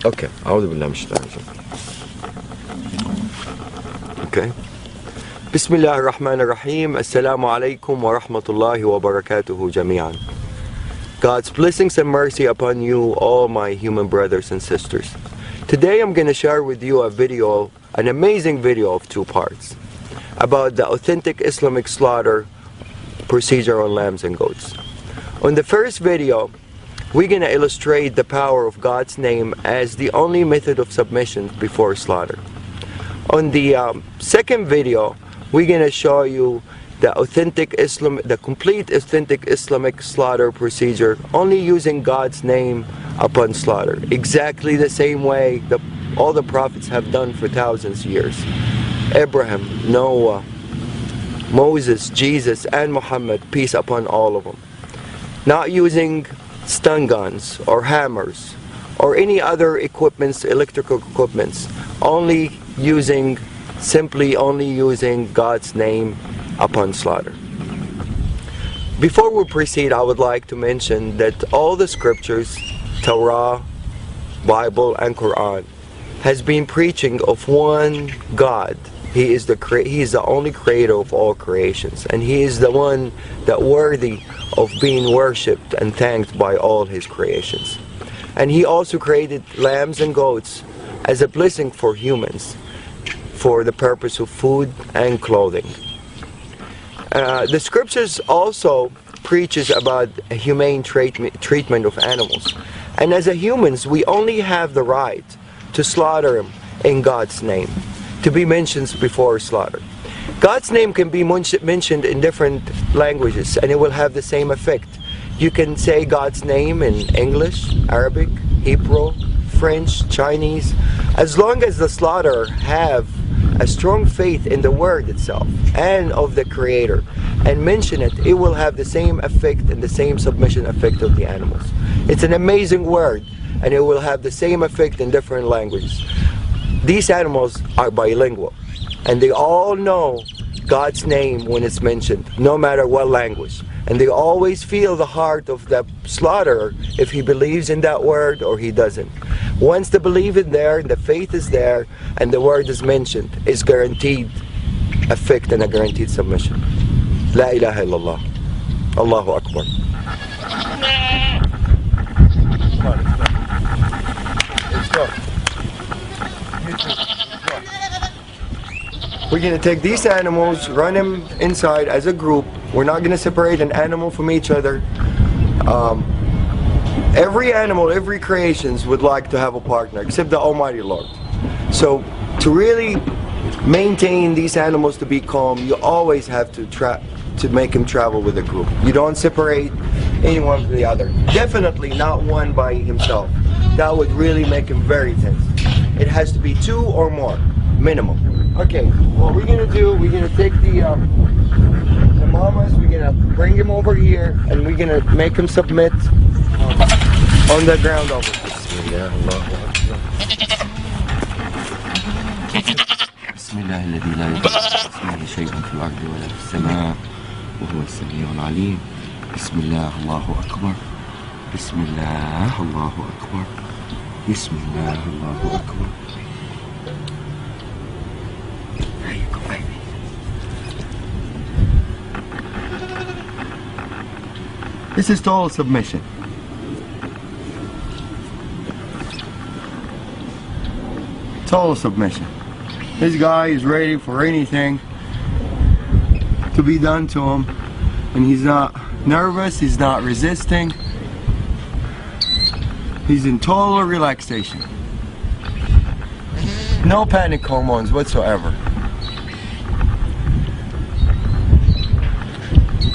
Okay. Okay. Bismillah ar-Rahman ar-Rahim. Assalamu alaikum wa rahmatullahi wa barakatuhu jami'an. God's blessings and mercy upon you, all my human brothers and sisters. Today I'm going to share with you a video, an amazing video of 2 parts, about the authentic Islamic slaughter procedure on lambs and goats. On the first video, we're going to illustrate the power of God's name as the only method of submission before slaughter. On the second video, we're going to show you the complete authentic Islamic slaughter procedure, only using God's name upon slaughter, exactly the same way that all the prophets have done for thousands of years. Abraham, Noah, Moses, Jesus, and Muhammad, peace upon all of them. Not using stun guns or hammers or any other equipments, electrical equipments, simply only using God's name upon slaughter. Before we proceed, I would like to mention that all the scriptures, Torah, Bible, and Quran, has been preaching of one God. He is the only creator of all creations, and He is the one that worthy of being worshipped and thanked by all His creations. And He also created lambs and goats as a blessing for humans, for the purpose of food and clothing. The scriptures also preaches about a humane treatment of animals, and as humans we only have the right to slaughter them in God's name, to be mentioned before slaughter. God's name can be mentioned in different languages and it will have the same effect. You can say God's name in English, Arabic, Hebrew, French, Chinese. As long as the slaughterer have a strong faith in the word itself and of the Creator and mention it, it will have the same effect and the same submission effect of the animals. It's an amazing word and it will have the same effect in different languages. These animals are bilingual and they all know God's name when it's mentioned, no matter what language. And they always feel the heart of the slaughterer if he believes in that word or he doesn't. Once the belief is there, the faith is there, and the word is mentioned, is guaranteed effect and a guaranteed submission. La ilaha illallah. Allahu Akbar. Let's go. We're going to take these animals, run them inside as a group. We're not going to separate an animal from each other. Every animal, every creation would like to have a partner, except the Almighty Lord. So to really maintain these animals to be calm, you always have to make them travel with a group. You don't separate anyone from the other. Definitely not one by himself. That would really make him very tense. It has to be 2 or more, minimum. Okay, what we're gonna do, we're gonna take the mamas, we're gonna bring him over here, and we're gonna make him submit on the ground over here. Bismillah alladhi la yadurru ismuhu shay'un fil ardi wa la fis samaa wa huwa as-sami'ul 'alim. Bismillah, Allahu Akbar. Bismillah, Allahu Akbar. Bismillah, Allahu Akbar. There you go, baby. This is total submission. Total submission. This guy is ready for anything to be done to him, and he's not nervous, he's not resisting. He's in total relaxation. No panic hormones whatsoever.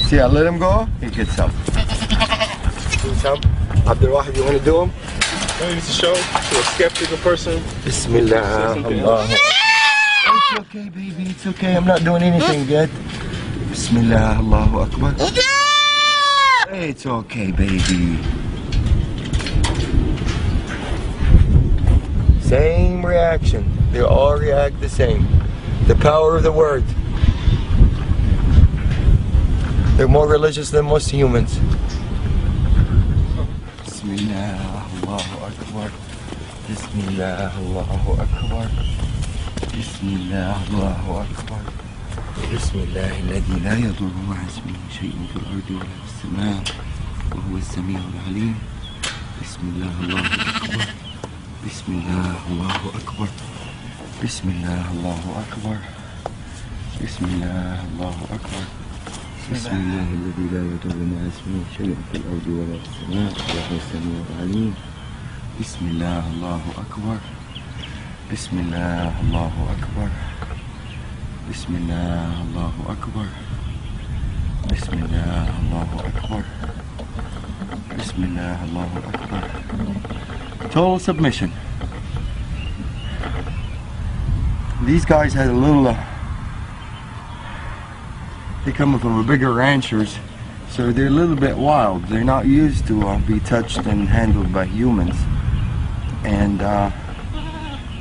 See, I let him go, he gets up. Abdul Wahid, you want to do him? It's a show to a skeptical person. Bismillah, Allah. It's okay, baby, it's okay. I'm not doing anything yet. Bismillah, Allahu Akbar. It's okay, baby. Same reaction. They all react the same. The power of the word. They're more religious than most humans. Bismillah, Allahu Akbar. Bismillah, Allahu Akbar. Bismillah, Allahu Akbar. Bismillah, الذي لا يضر مع اسمه شيء في الأرض ولا في السماء وهو السميع العليم. بسم الله الله أكبر. بسم الله الله أكبر. بسم الله الله أكبر. بسم الله الله أكبر. بسم الله الذي لا يضر مع اسمه شيء في الأرض ولا في السماء وهو السميع العليم. بسم الله الله أكبر. بسم الله الله أكبر. بسم الله الله أكبر. بسم الله الله أكبر. بسم الله الله أكبر. Total submission. These guys had a little they come from a bigger ranchers, so they're a little bit wild. They're not used to be touched and handled by humans, and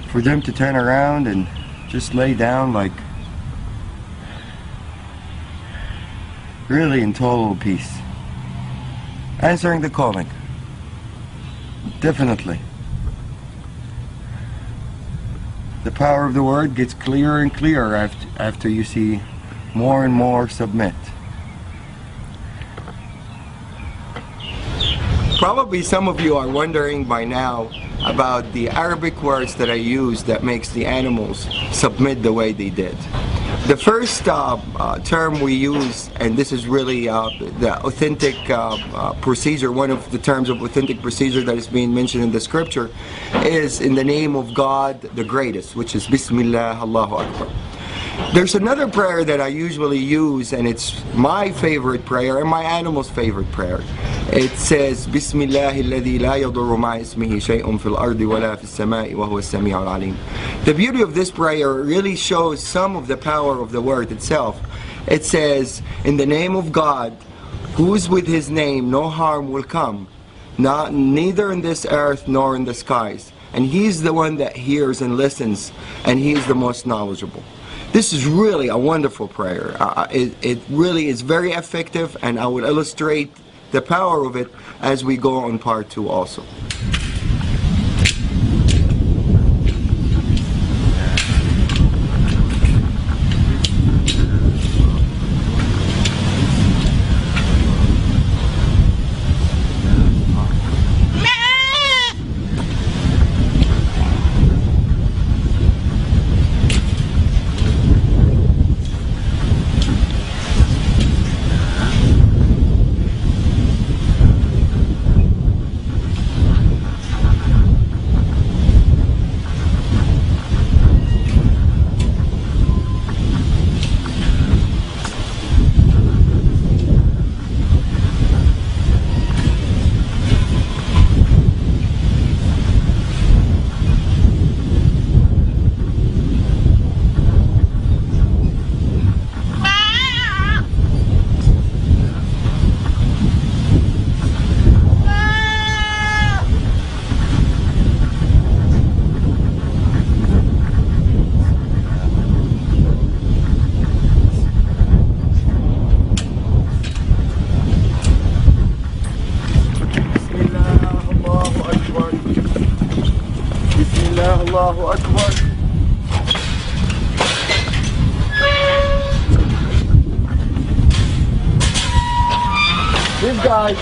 for them to turn around and just lay down like really in total peace, answering the calling. Definitely the power of the word gets clearer and clearer after you see more and more submit. Probably some of you are wondering by now about the Arabic words that I use that makes the animals submit the way they did. The first term we use, and this is really the authentic procedure, one of the terms of authentic procedure that is being mentioned in the scripture, is in the name of God the greatest, which is Bismillah, Allahu Akbar. There's another prayer that I usually use, and it's my favorite prayer and my animal's favorite prayer. It says, Bismillah alladhi la yadurru ma'a ismihi shay'un fil ardi wa la fis sama'i wa huwa as-sami'u al-alim. The beauty of this prayer really shows some of the power of the word itself. It says, in the name of God, who's with his name no harm will come, neither in this earth nor in the skies. And he's the one that hears and listens, and he's the most knowledgeable. This is really a wonderful prayer. It really is very effective, and I will illustrate the power of it as we go on part 2 also. Allahu Akbar. This guy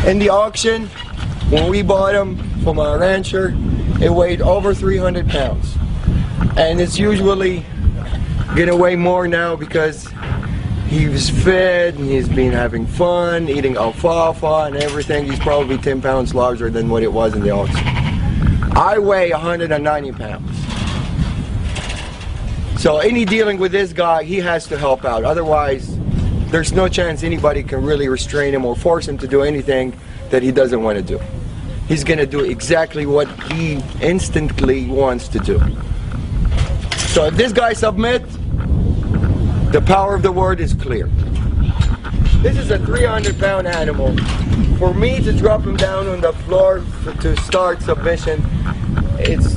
in the auction, when we bought him from our rancher, it weighed over 300 pounds. And it's usually gonna weigh more now because he was fed and he's been having fun, eating alfalfa and everything. He's probably 10 pounds larger than what it was in the auction. I weigh 190 pounds. So any dealing with this guy, he has to help out. Otherwise, there's no chance anybody can really restrain him or force him to do anything that he doesn't want to do. He's going to do exactly what he instantly wants to do. So if this guy submits, the power of the word is clear. This is a 300-pound animal. For me to drop him down on the floor to start submission, it's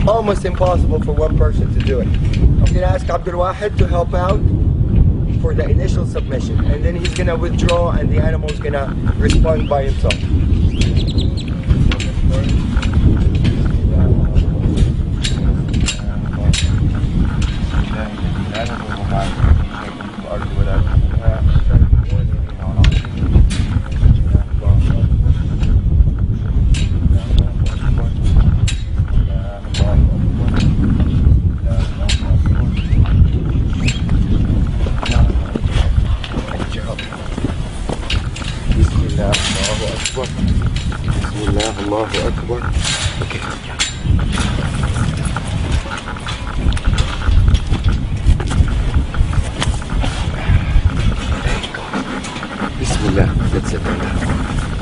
almost impossible for one person to do it. I'm going to ask Abdul Wahid to help out for the initial submission, and then he's going to withdraw and the animal is going to respond by himself. Bismillah, Allahu Akbar. Okay. Bismillah. That's it.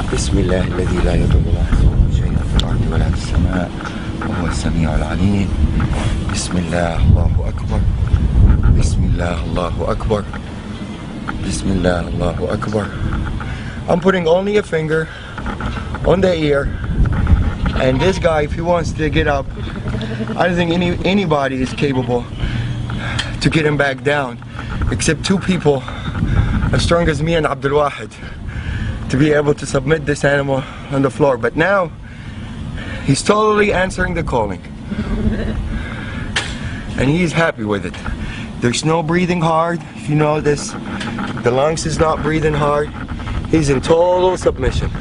Bismillah الذي لا يضر مع اسمه شيء في الأرض ولا في السماء وهو السميع العليم. Bismillah, Allahu Akbar. Bismillah, Allahu Akbar. Bismillah, Allahu Akbar. I'm putting only a finger on the ear, and this guy, if he wants to get up, I don't think anybody is capable to get him back down, except two people as strong as me and Abdul Wahid, to be able to submit this animal on the floor. But now he's totally answering the calling, and he's happy with it. There's no breathing hard. If you notice, the lungs is not breathing hard. He's in total submission.